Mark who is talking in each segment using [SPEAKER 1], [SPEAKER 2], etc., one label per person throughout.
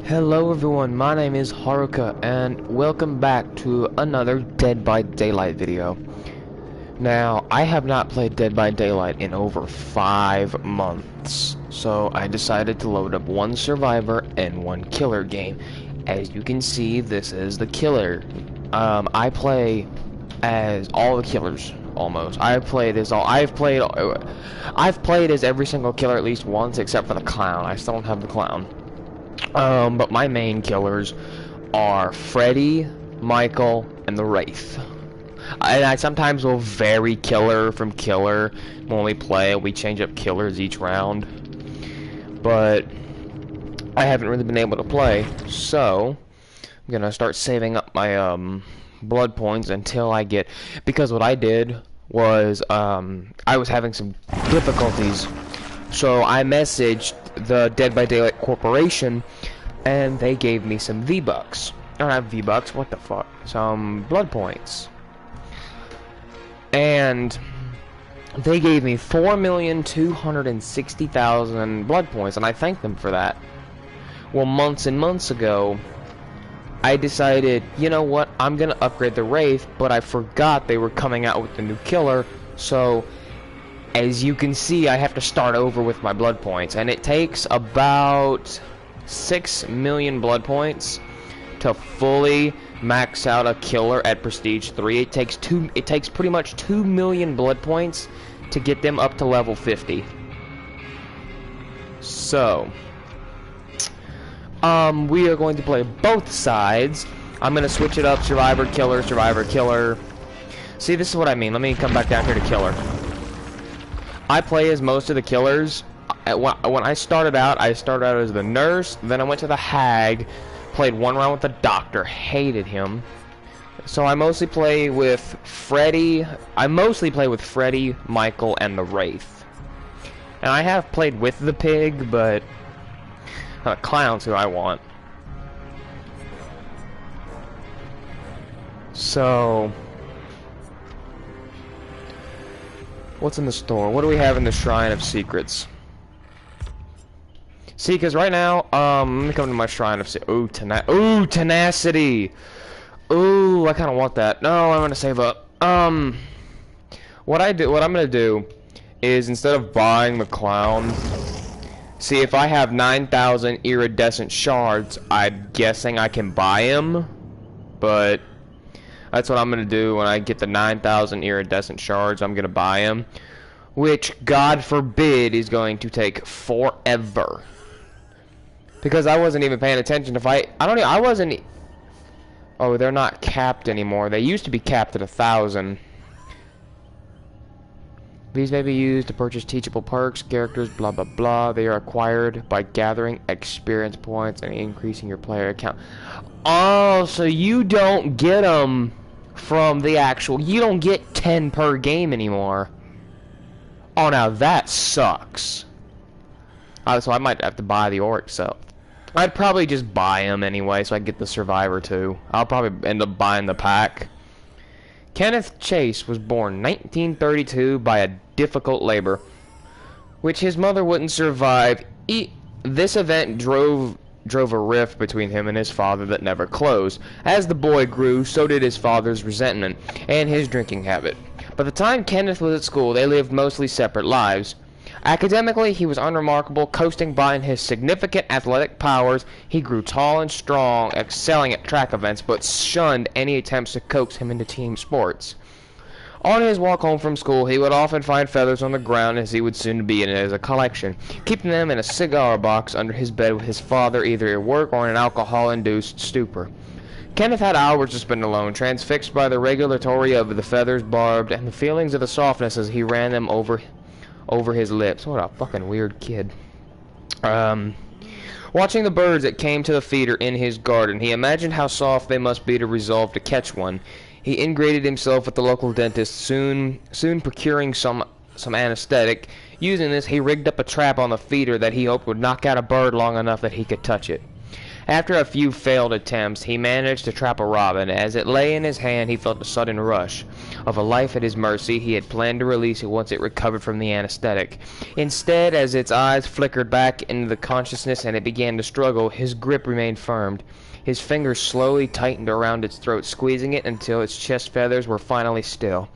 [SPEAKER 1] Hello everyone, my name is Haruka and welcome back to another Dead by Daylight video. Now, I have not played Dead by Daylight in over 5 months, so I decided to load up one survivor and one killer game. As you can see, this is the killer. I play as all the killers, almost. I've played as every single killer at least once, except for the clown. I still don't have the clown. But my main killers are Freddy, Michael, and the Wraith. And I sometimes will vary killer from killer when we play. We change up killers each round. But I haven't really been able to play, so I'm gonna start saving up my blood points until I get, because what I did was I was having some difficulties, so I messaged the Dead by Daylight Corporation and they gave me some V-Bucks. I don't have V-Bucks, what the fuck? Some blood points. And they gave me 4,260,000 blood points, and I thanked them for that. Well, months and months ago, I decided, you know what, I'm gonna upgrade the Wraith, but I forgot they were coming out with the new killer, so as you can see, I have to start over with my blood points, and it takes about 6 million blood points to fully max out a killer at Prestige 3. It takes pretty much 2 million blood points to get them up to level 50. So, we are going to play both sides. I'm gonna switch it up, survivor, killer, survivor, killer. See, this is what I mean. Let me come back down here to killer. I play as most of the killers. When I started out as the nurse, then I went to the hag, played one round with the doctor, hated him. So I mostly play with Freddy. Michael, and the Wraith. And I have played with the pig, but clown's who I want. So, what's in the store? What do we have in the Shrine of Secrets? See, because right now, let me come to my Shrine of Secrets. Ooh, tenacity! Ooh, I kind of want that. No, I'm gonna save up. What I'm gonna do is, instead of buying the clown, see, if I have 9,000 iridescent shards, I'm guessing I can buy him, but that's what I'm gonna do. When I get the 9,000 iridescent shards, I'm gonna buy him, which, God forbid, is going to take forever. Because I wasn't even paying attention. Oh, they're not capped anymore. They used to be capped at 1,000. These may be used to purchase teachable perks, characters, blah blah blah. They are acquired by gathering experience points and increasing your player account. Oh, so you don't get them from the actual. You don't get 10 per game anymore. Oh, now that sucks. So I might have to buy the orc, so I'd probably just buy him anyway, so I get the survivor too. I'll probably end up buying the pack. Kenneth Chase was born 1932 by a difficult labor, which his mother wouldn't survive. This event drove a rift between him and his father that never closed. As the boy grew, so did his father's resentment and his drinking habit. By the time Kenneth was at school, they lived mostly separate lives. Academically, he was unremarkable, coasting by in his significant athletic powers. He grew tall and strong, excelling at track events, but shunned any attempts to coax him into team sports. On his walk home from school, he would often find feathers on the ground, as he would soon be in it as a collection, keeping them in a cigar box under his bed with his father, either at work or in an alcohol-induced stupor. Kenneth had hours to spend alone, transfixed by the regulatory of the feathers barbed and the feelings of the softness as he ran them over his lips. What a fucking weird kid. Watching the birds that came to the feeder in his garden, he imagined how soft they must be to resolve to catch one. He ingratiated himself with the local dentist, soon procuring some anesthetic. Using this, he rigged up a trap on the feeder that he hoped would knock out a bird long enough that he could touch it. After a few failed attempts, he managed to trap a robin. As it lay in his hand, he felt a sudden rush of a life at his mercy. He had planned to release it once it recovered from the anesthetic. Instead, as its eyes flickered back into the consciousness and it began to struggle, his grip remained firm. His fingers slowly tightened around its throat, squeezing it until its chest feathers were finally still.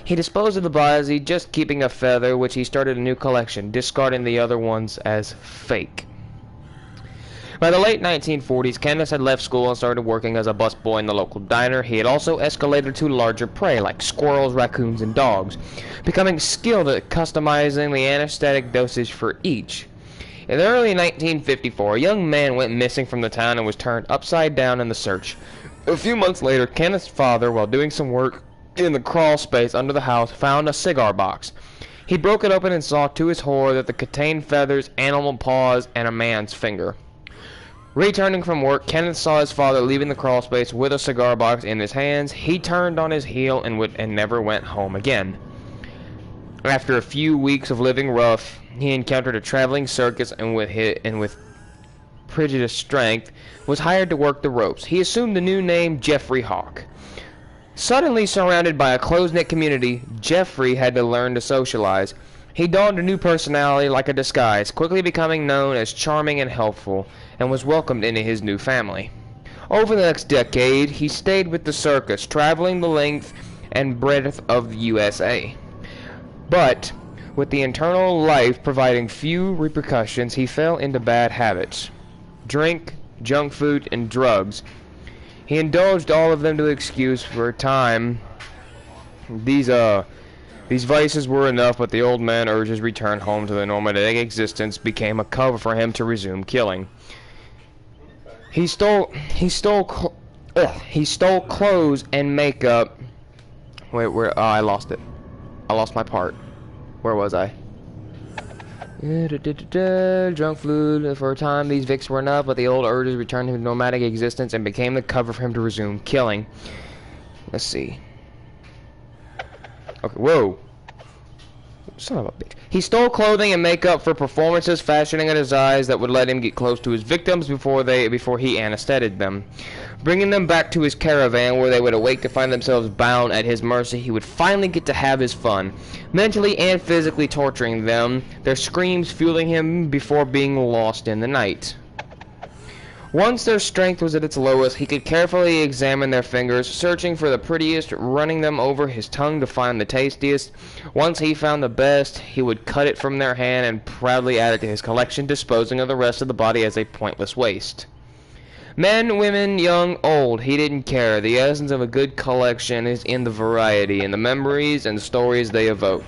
[SPEAKER 1] He disposed of the body, just keeping a feather, which he started a new collection, discarding the other ones as fake. By the late 1940s, Kenneth had left school and started working as a busboy in the local diner. He had also escalated to larger prey like squirrels, raccoons, and dogs, becoming skilled at customizing the anesthetic dosage for each. In early 1954, a young man went missing from the town and was turned upside down in the search. A few months later, Kenneth's father, while doing some work in the crawl space under the house, found a cigar box. He broke it open and saw to his horror that it contained feathers, animal paws, and a man's finger. Returning from work, Kenneth saw his father leaving the crawl space with a cigar box in his hands. He turned on his heel and never went home again. After a few weeks of living rough, he encountered a traveling circus and with prodigious strength was hired to work the ropes. He assumed the new name Jeffrey Hawk. Suddenly surrounded by a close-knit community, Jeffrey had to learn to socialize. He donned a new personality like a disguise, quickly becoming known as charming and helpful, and was welcomed into his new family. Over the next decade, he stayed with the circus, traveling the length and breadth of the USA. But, with the internal life providing few repercussions, he fell into bad habits. Drink, junk food, and drugs. He indulged all of them to excuse for a time. These vices were enough, but the old man urged his return home to the nomadic existence became a cover for him to resume killing. He stole clothes and makeup. Wait, where? Oh, I lost it. I lost my part. Where was I? Drunk food. For a time, these Vicks were enough, but the old urges returned to nomadic existence and became the cover for him to resume killing. Let's see. Okay, whoa. Son of a bitch. He stole clothing and makeup for performances, fashioning a disguise that would let him get close to his victims before he anesthetized them. Bringing them back to his caravan where they would awake to find themselves bound at his mercy, he would finally get to have his fun, mentally and physically torturing them, their screams fueling him before being lost in the night. Once their strength was at its lowest, he could carefully examine their fingers, searching for the prettiest, running them over his tongue to find the tastiest. Once he found the best, he would cut it from their hand and proudly add it to his collection, disposing of the rest of the body as a pointless waste. Men, women, young, old, he didn't care. The essence of a good collection is in the variety, in the memories and stories they evoke.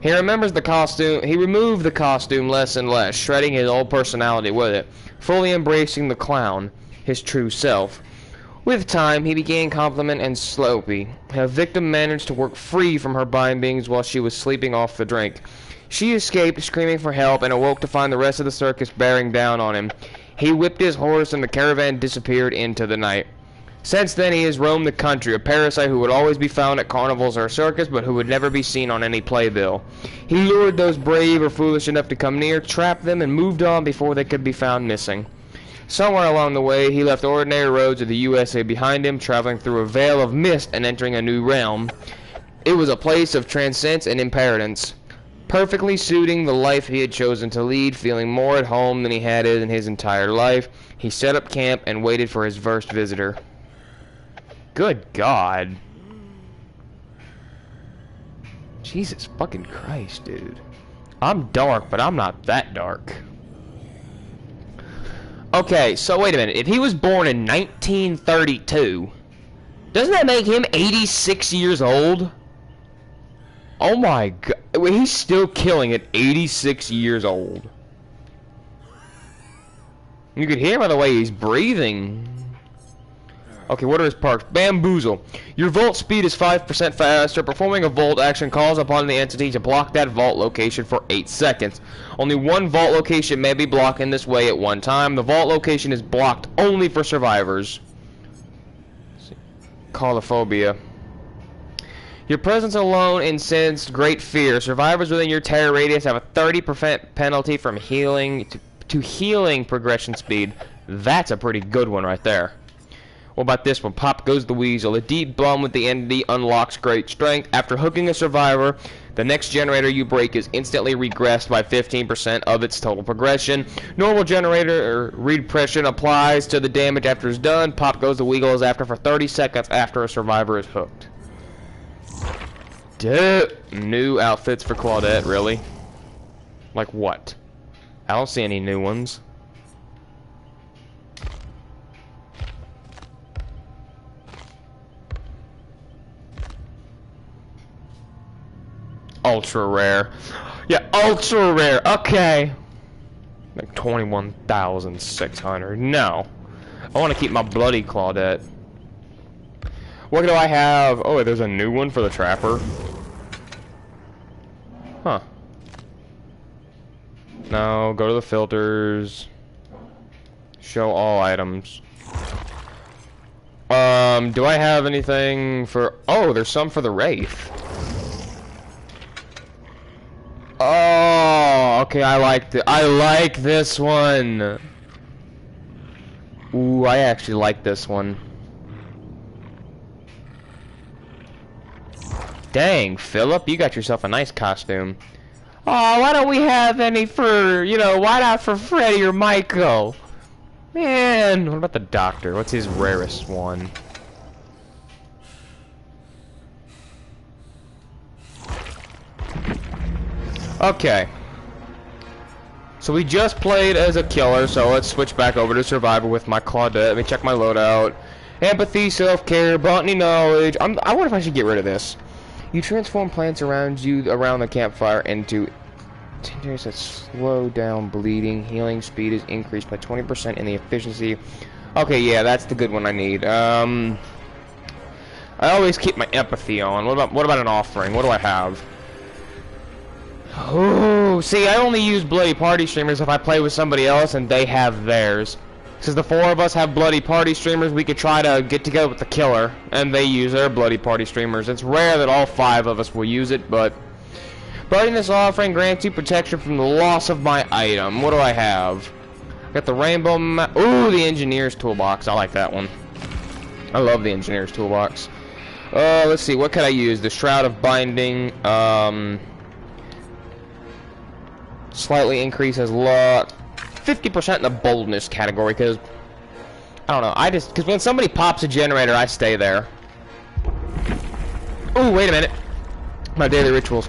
[SPEAKER 1] He removed the costume less and less, shredding his old personality with it, fully embracing the clown, his true self. With time, he began compliment and sloppy. A victim managed to work free from her bindings while she was sleeping off the drink. She escaped, screaming for help, and awoke to find the rest of the circus bearing down on him. He whipped his horse and the caravan disappeared into the night. Since then, he has roamed the country, a parasite who would always be found at carnivals or circus, but who would never be seen on any playbill. He lured those brave or foolish enough to come near, trapped them, and moved on before they could be found missing. Somewhere along the way, he left ordinary roads of the USA behind him, traveling through a veil of mist and entering a new realm. It was a place of transcendence and impermanence, perfectly suiting the life he had chosen to lead. Feeling more at home than he had in his entire life, he set up camp and waited for his first visitor. Good God. Jesus fucking Christ, dude. I'm dark, but I'm not that dark. Okay, so wait a minute. If he was born in 1932, doesn't that make him 86 years old? Oh my God. He's still killing at 86 years old. You could hear by the way he's breathing. Okay, what are his perks? Bamboozle. Your vault speed is 5% faster. Performing a vault action calls upon the entity to block that vault location for 8 seconds. Only one vault location may be blocked in this way at one time. The vault location is blocked only for survivors. Caulophobia. Your presence alone incensed great fear. Survivors within your terror radius have a 30% penalty from healing to healing progression speed. That's a pretty good one right there. What about this one? Pop goes the weasel. A deep bond with the entity unlocks great strength. After hooking a survivor, the next generator you break is instantly regressed by 15% of its total progression. Normal generator repression applies to the damage after it's done. Pop goes the weasel is after for 30 seconds after a survivor is hooked. Dude, new outfits for Claudette, really? Like what? I don't see any new ones. Ultra rare. Yeah, ultra rare. Okay. Like 21,600. No. I want to keep my bloody Claudette. What do I have? Oh, there's a new one for the Trapper. Huh. No, go to the filters. Show all items. Do I have anything for... Oh, there's some for the Wraith. Oh, okay, I like this one. Ooh, I actually like this one. Dang, Philip, you got yourself a nice costume. Oh, why don't we have any for, you know, why not for Freddy or Michael? Man, what about the Doctor? What's his rarest one? Okay. So we just played as a killer, so let's switch back over to survivor with my Claudette. Let me check my loadout. Empathy, self-care, botany knowledge. I wonder if I should get rid of this. You transform plants around you, around the campfire, into tenders that slow down bleeding. Healing speed is increased by 20% in the efficiency. Okay, yeah, that's the good one I need. I always keep my empathy on. What about an offering? What do I have? Oh, see, I only use bloody party streamers if I play with somebody else and they have theirs. Since the four of us have bloody party streamers, we could try to get together with the killer, and they use their bloody party streamers. It's rare that all five of us will use it, but... Bloodiness offering grants you protection from the loss of my item. What do I have? Got the rainbow map. Ooh, the engineer's toolbox. I like that one. I love the engineer's toolbox. Let's see, what could I use? The Shroud of Binding, slightly increases luck. 50% in the boldness category, because I don't know. Because when somebody pops a generator, I stay there. Oh, wait a minute. My daily rituals.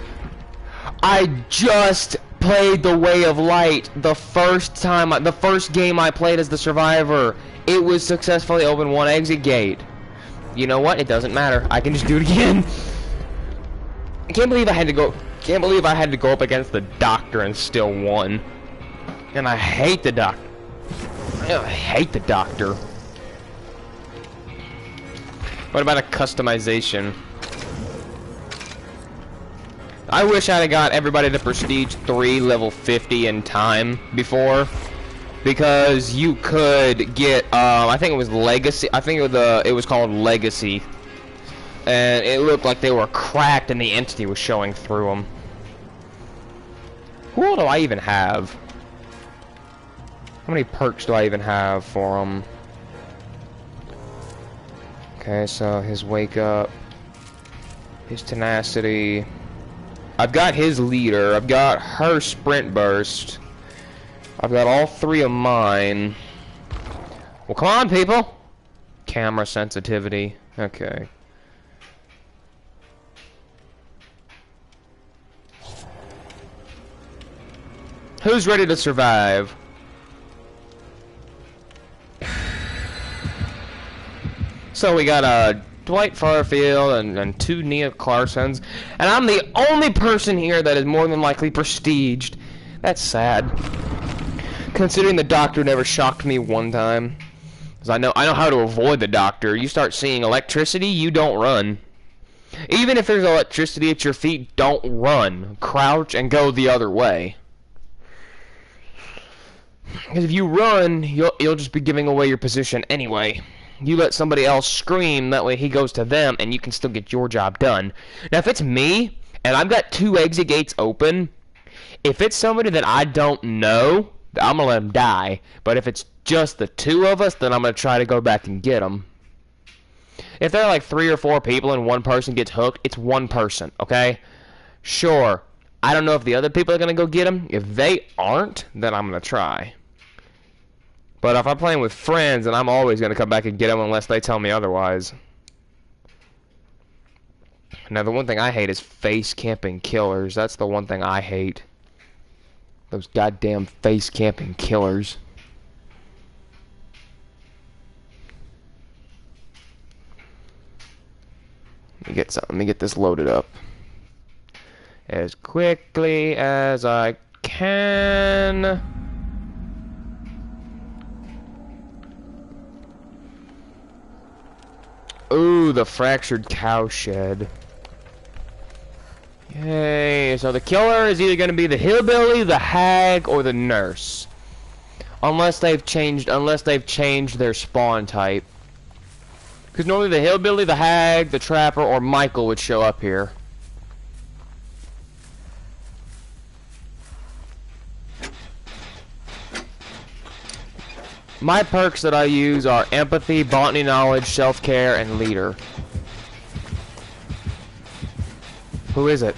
[SPEAKER 1] I just played the Way of Light the first game I played as the survivor. It was successfully open one exit gate. You know what? It doesn't matter. I can just do it again. I can't believe I had to go. Can't believe I had to go up against the Doctor and still won. And I hate the Doctor. I hate the Doctor. What about a customization? I wish I'd have got everybody to Prestige 3 level 50 in time before. Because you could get, I think it was Legacy. I think it was called Legacy. And it looked like they were cracked and the entity was showing through them. Who all do I even have? How many perks do I even have for him? Okay, so his wake up, his tenacity. I've got his leader. I've got her sprint burst. I've got all three of mine. Well, come on, people. Camera sensitivity. Okay. Who's ready to survive? So we got Dwight Farfield and two Nia Clarsons, and I'm the only person here that is more than likely prestiged. That's sad. Considering the Doctor never shocked me one time, because I know how to avoid the Doctor. You start seeing electricity, you don't run. Even if there's electricity at your feet, don't run. Crouch and go the other way. Because if you run, you'll just be giving away your position anyway. You let somebody else scream, that way he goes to them, and you can still get your job done. Now, if it's me, and I've got two exit gates open, if it's somebody that I don't know, I'm gonna let him die. But if it's just the two of us, then I'm gonna try to go back and get him. If there are like 3 or 4 people and one person gets hooked, it's one person, okay? Sure. I don't know if the other people are gonna go get him. If they aren't, then I'm gonna try. But if I'm playing with friends, then I'm always gonna come back and get him unless they tell me otherwise. Now, the one thing I hate is face camping killers. That's the one thing I hate. Those goddamn face camping killers. Let me get this loaded up as quickly as I can. Ooh, the fractured cowshed. Yay! So the killer is either going to be the hillbilly, the hag, or the nurse, unless they've changed their spawn type. Because normally the hillbilly, the hag, the trapper, or Michael would show up here. My perks that I use are empathy, botany knowledge, self-care, and leader. Who is it?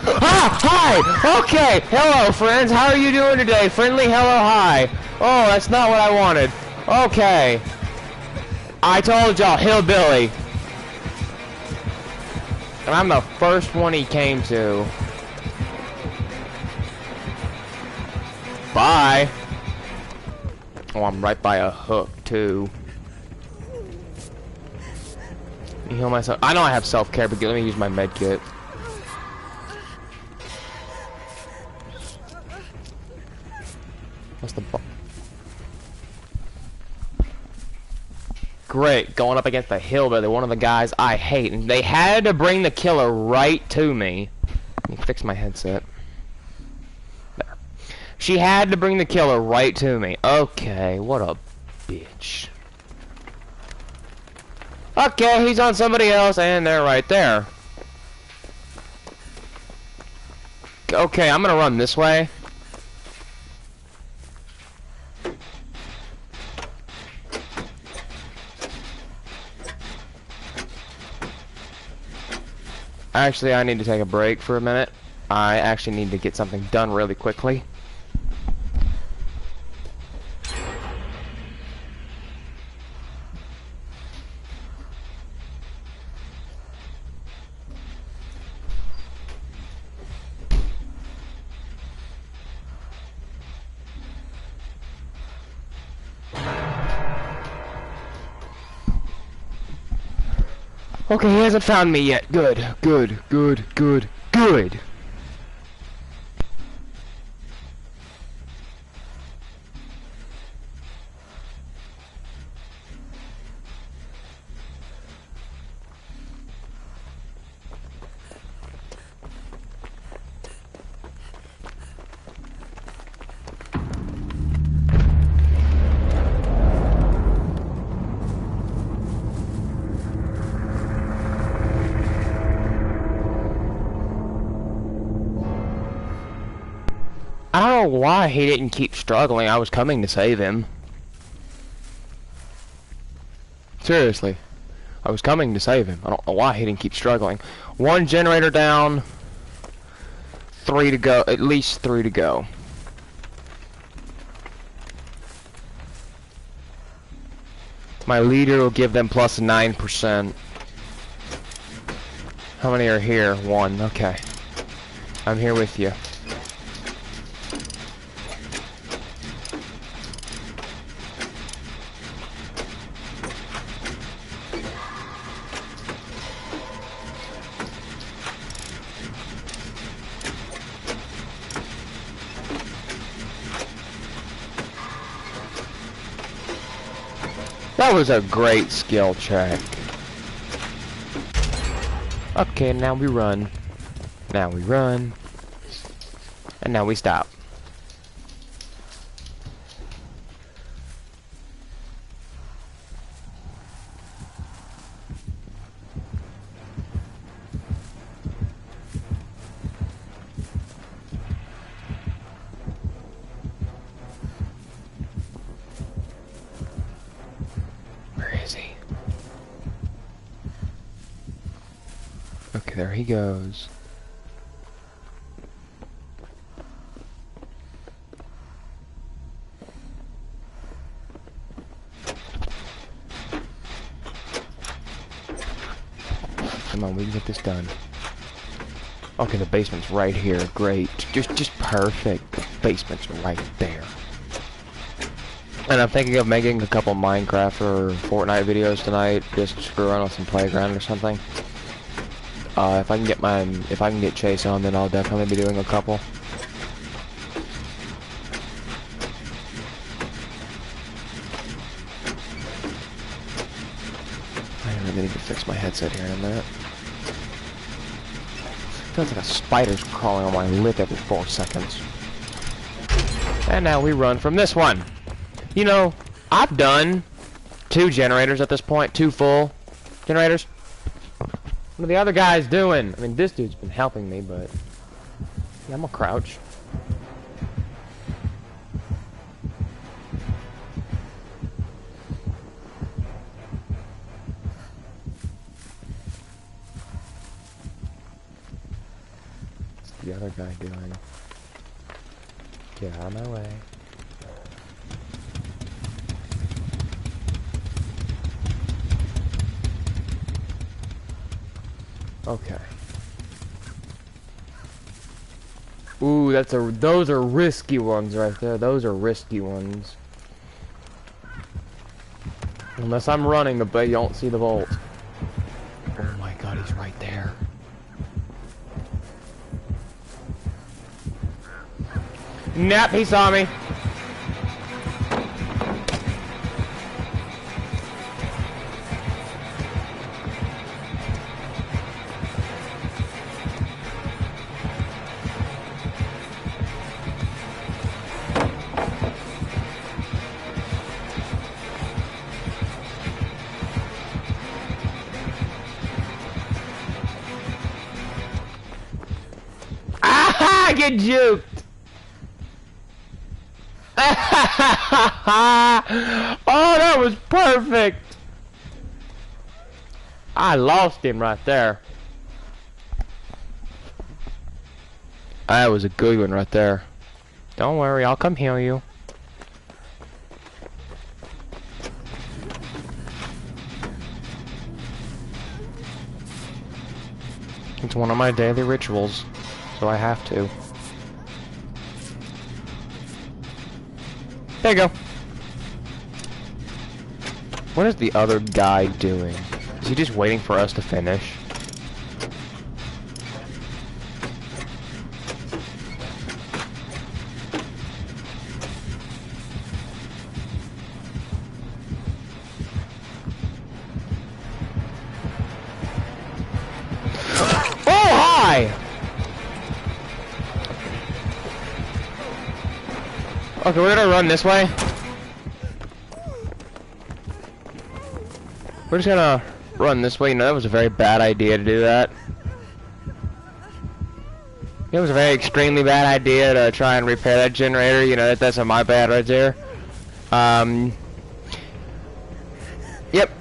[SPEAKER 1] Ah! Hi! Okay! Hello, friends! How are you doing today? Friendly hello, hi! Oh, that's not what I wanted. Okay. I told y'all, hillbilly. And I'm the first one he came to. Bye. Oh, I'm right by a hook, too. Let me heal myself. I know I have self-care, but let me use my med kit. What's the... Great, going up against the hillbilly, one of the guys I hate. And they had to bring the killer right to me. Let me fix my headset. There. She had to bring the killer right to me. Okay, what a bitch. Okay, he's on somebody else, and they're right there. Okay, I'm gonna run this way. Actually, I need to take a break for a minute. I actually need to get something done really quickly. Okay, he hasn't found me yet. Good, good, good, good, good. I don't know why he didn't keep struggling. I was coming to save him. Seriously. I was coming to save him. I don't know why he didn't keep struggling. 1 generator down. 3 to go. At least 3 to go. My leader will give them plus 9%. How many are here? 1. Okay. I'm here with you. That was a great skill check. Okay, now we run. Now we run. And now we stop. There he goes. Come on, we can get this done. Okay, the basement's right here. Great. Just perfect. The basement's right there. And I'm thinking of making a couple Minecraft or Fortnite videos tonight, just to screw around with some playground or something. If I can get Chase on, then I'll definitely be doing a couple. I really need to fix my headset here in a minute. Feels like a spider's crawling on my lip every 4 seconds. And now we run from this one. You know, I've done 2 generators at this point, 2 full generators. What are the other guys doing? I mean, this dude's been helping me, but yeah, I'm gonna crouch. What's the other guy doing? Get out of my way. Okay. Ooh, those are risky ones right there. Those are risky ones. Unless I'm running, but you don't see the bolt. Oh my god, he's right there. Nap, he saw me. Ah, get juked. Oh, that was perfect. I lost him right there. That was a good one right there. Don't worry, I'll come heal you. It's one of my daily rituals, so I have to. There you go. What is the other guy doing? Is he just waiting for us to finish? Oh, hi! Okay, we're gonna run this way. We're just gonna run this way. You know, that was a very bad idea to do that. It was a very extremely bad idea to try and repair that generator. You know, that's my bad right there. Yep.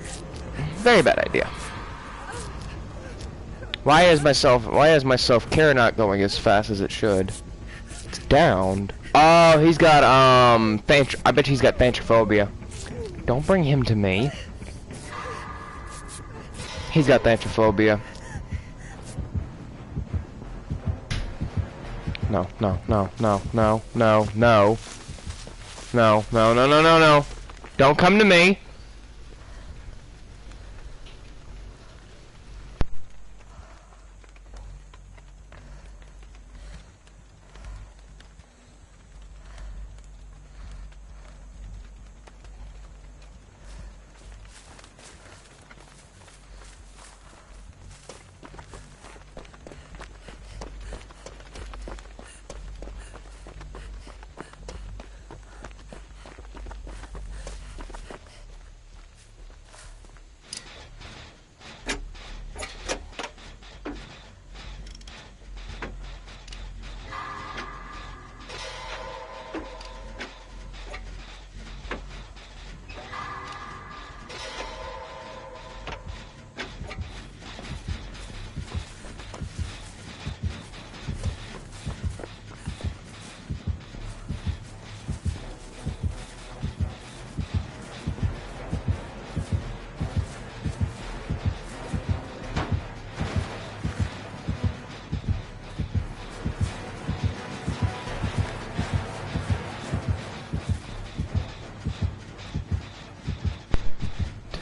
[SPEAKER 1] Very bad idea. Why is my self-care not going as fast as it should? It's downed. Oh, he's got, I bet he's got thantrophobia. Don't bring him to me. He's got thantrophobia. No, no, no, no, no, no, no. No, no, no, no, no, no. Don't come to me.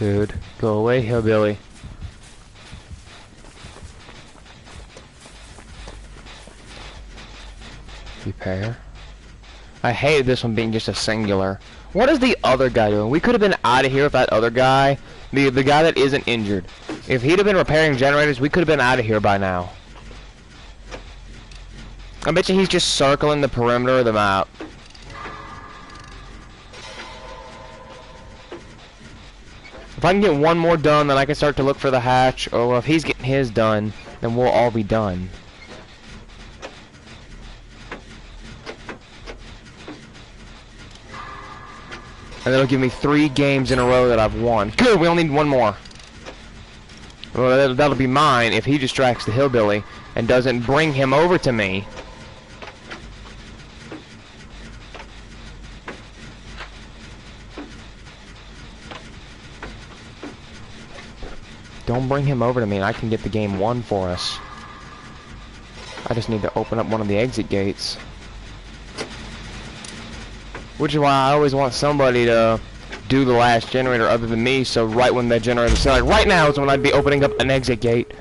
[SPEAKER 1] Dude, go away, hillbilly. Repair. I hate this one being just a singular. What is the other guy doing? We could have been out of here with that other guy. The guy that isn't injured. If he'd have been repairing generators, we could have been out of here by now. I bet you he's just circling the perimeter of the map. If I can get one more done, then I can start to look for the hatch. Or if he's getting his done, then we'll all be done. And that'll give me 3 games in a row that I've won. Good, we only need one more. Well, that'll be mine if he distracts the hillbilly and doesn't bring him over to me. Don't bring him over to me and I can get the game won for us. I just need to open up one of the exit gates. Which is why I always want somebody to do the last generator other than me, so right when that generator is like right now is when I'd be opening up an exit gate.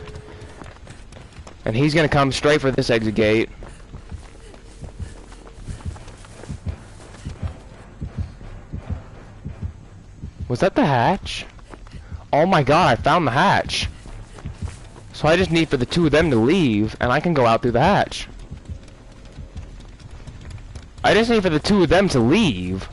[SPEAKER 1] And he's gonna come straight for this exit gate. Was that the hatch? Oh my god, I found the hatch. So I just need for the 2 of them to leave, and I can go out through the hatch. I just need for the 2 of them to leave.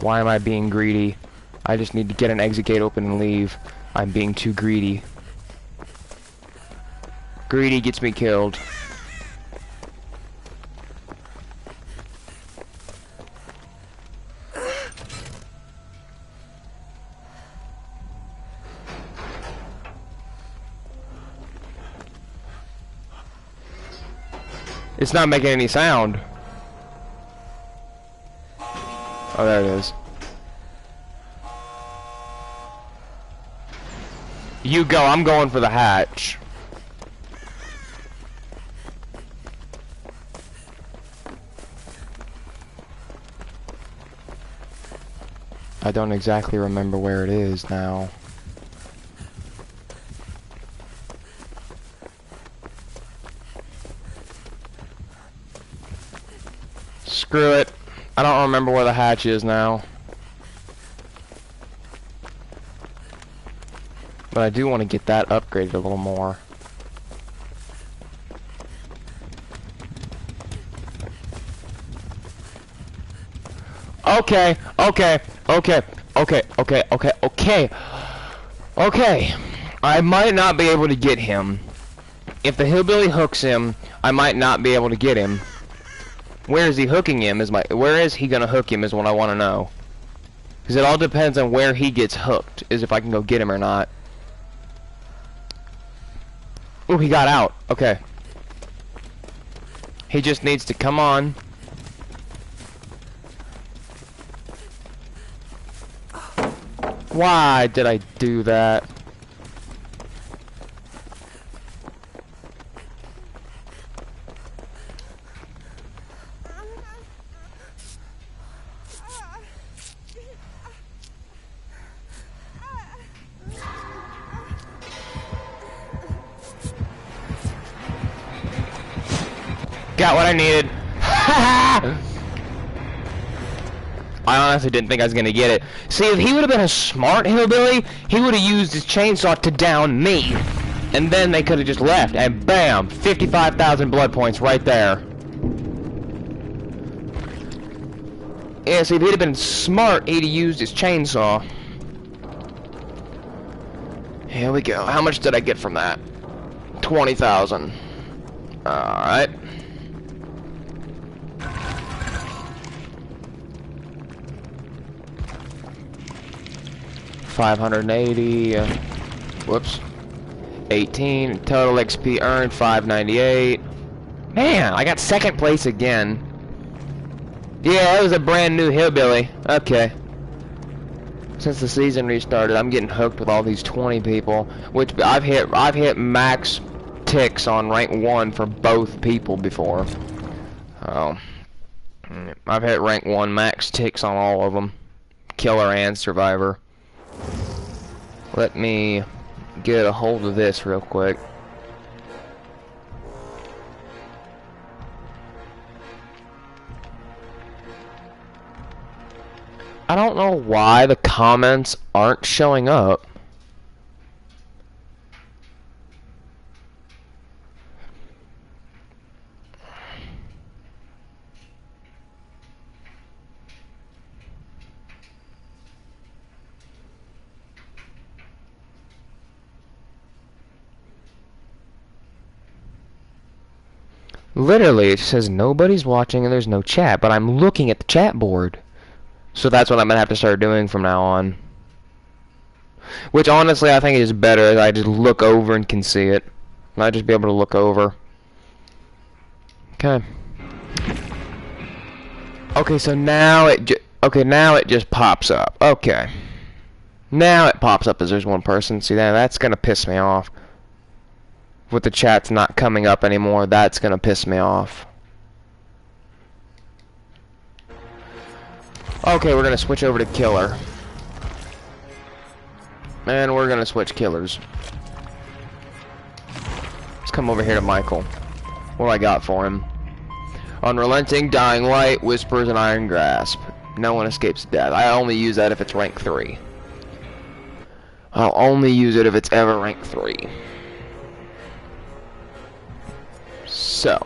[SPEAKER 1] Why am I being greedy? I just need to get an exit gate open and leave. I'm being too greedy. Greedy gets me killed. It's not making any sound. Oh, there it is. You go, I'm going for the hatch. I don't exactly remember where it is now. Screw it. I don't remember where the hatch is now. But I do want to get that upgraded a little more. Okay, okay, okay, okay, okay, okay, okay. Okay. I might not be able to get him. If the hillbilly hooks him, I might not be able to get him. Where is he hooking him where is he gonna hook him is what I want to know. Because it all depends on where he gets hooked, is if I can go get him or not. Oh, he got out. Okay. He just needs to come on. Why did I do that? Got what I needed. I honestly didn't think I was gonna get it. See, if he would have been a smart hillbilly, he would have used his chainsaw to down me. And then they could have just left. And bam! 55,000 blood points right there. Yeah, see, if he'd have been smart, he'd have used his chainsaw. Here we go. How much did I get from that? 20,000. Alright. $580, whoops, 18, total XP earned, 598. Man, I got second place again. Yeah, that was a brand new hillbilly. Okay. Since the season restarted, I'm getting hooked with all these 20 people, which I've hit max ticks on rank 1 for both people before. Oh. I've hit rank 1 max ticks on all of them. Killer and survivor. Let me get a hold of this real quick. I don't know why the comments aren't showing up. Literally, it says nobody's watching and there's no chat, but I'm looking at the chat board. So that's what I'm gonna have to start doing from now on. Which honestly I think is better as I just look over and can see it. I just be able to look over. Okay. Okay, so now now it just pops up. Okay. Now it pops up as there's one person. See that's gonna piss me off. With the chat's not coming up anymore, that's gonna piss me off. Okay, we're gonna switch over to killer. And we're gonna switch killers. Let's come over here to Michael. What do I got for him? Unrelenting, Dying Light, Whispers, and Iron Grasp. No one escapes death. I only use that if it's rank 3. I'll only use it if it's ever rank 3. So.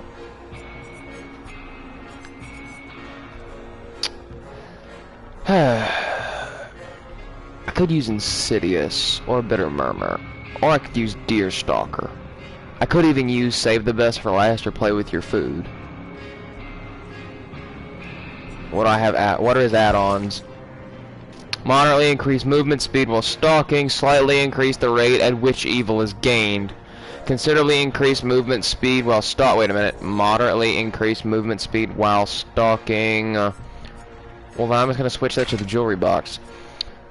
[SPEAKER 1] I could use Insidious, or Bitter Murmur, or I could use Deerstalker. I could even use Save the Best for Last or Play with Your Food. What do I have what are his add-ons? Moderately increase movement speed while stalking, slightly increase the rate at which evil is gained. Considerably increase movement speed while wait a minute. Moderately increase movement speed while stalking. Well, then I'm just gonna switch that to the jewelry box.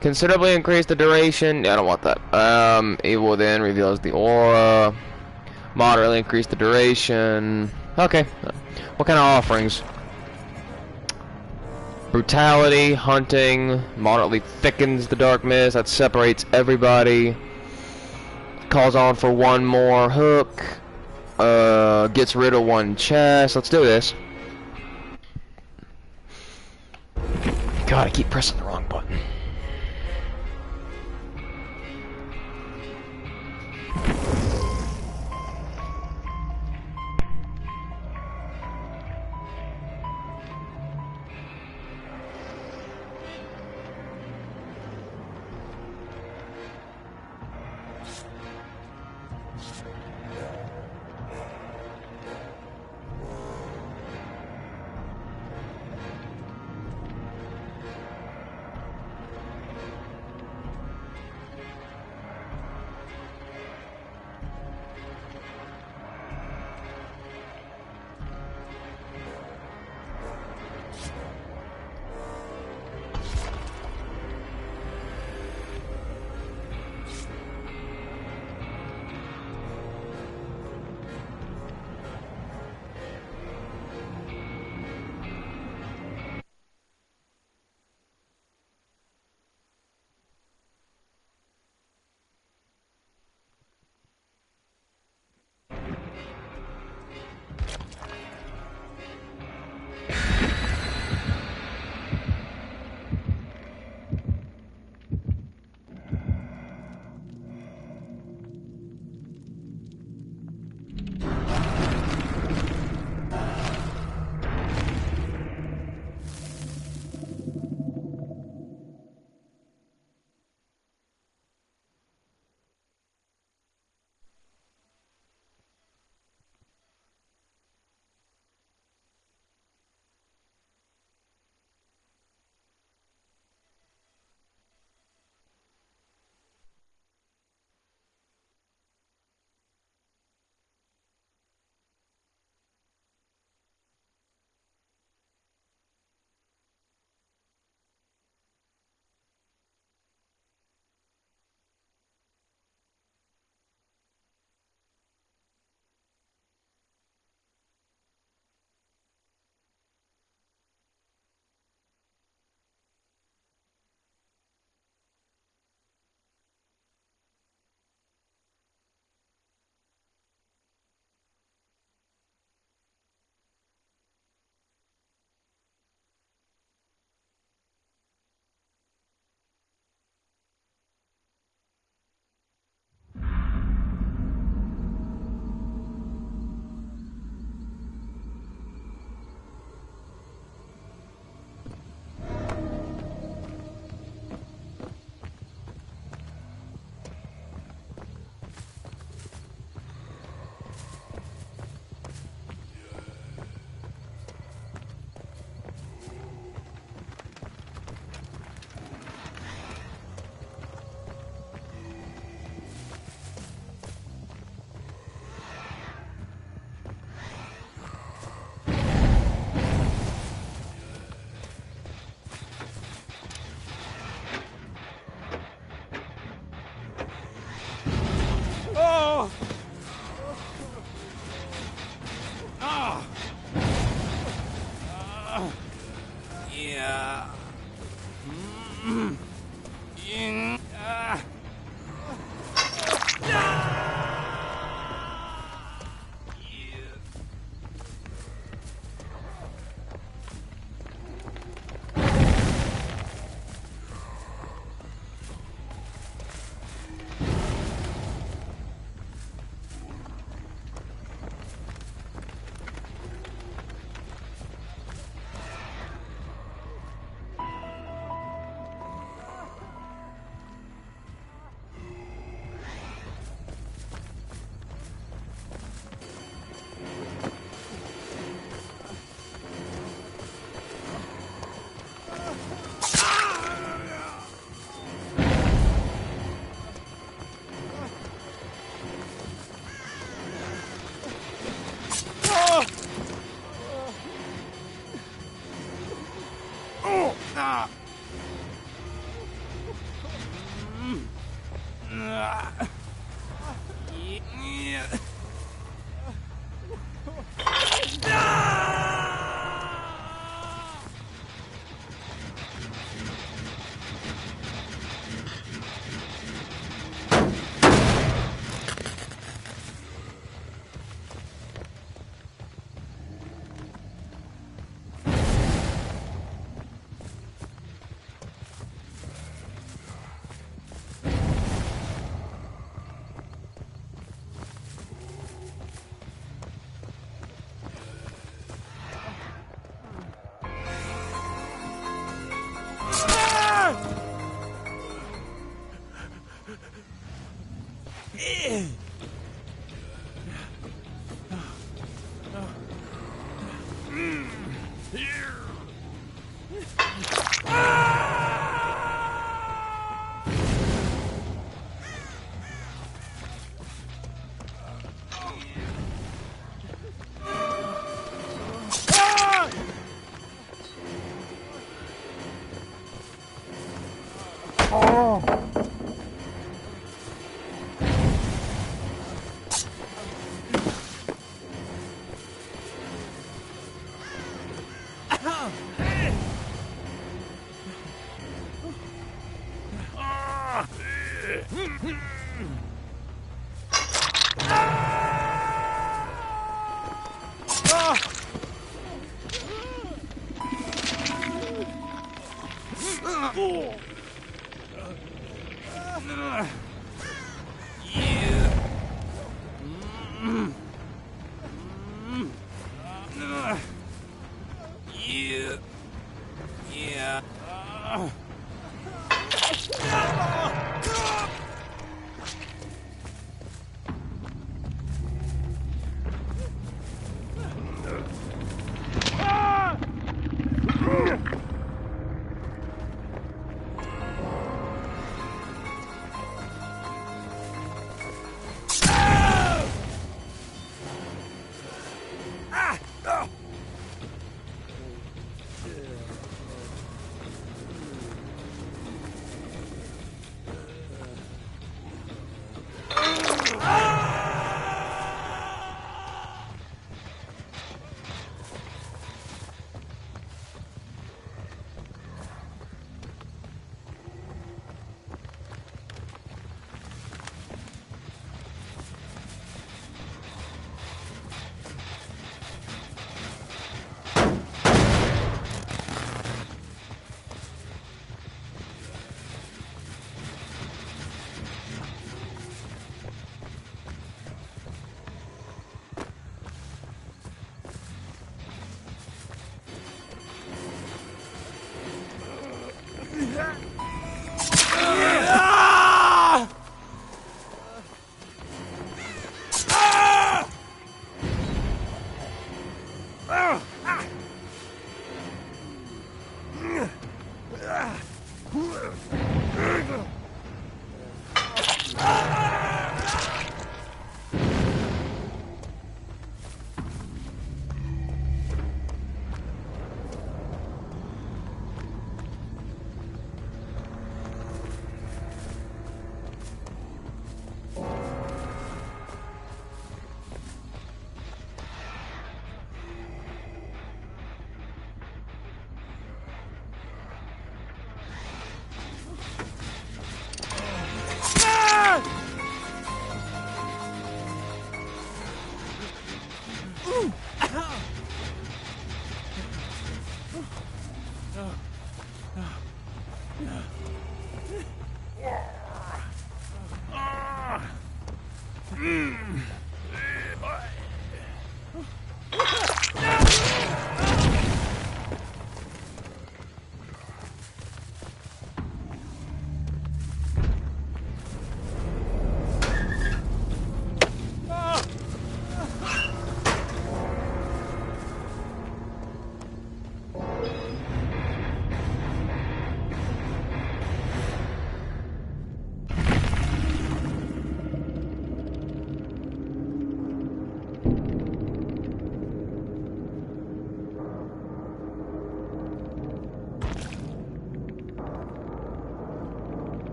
[SPEAKER 1] Considerably increase the duration. I don't want that. Evil then reveals the aura. Moderately increase the duration. Okay. What kind of offerings? Brutality, hunting, moderately thickens the dark mist. That separates everybody. Calls on for one more hook. Gets rid of one chest. Let's do this. God, I keep pressing the wrong button.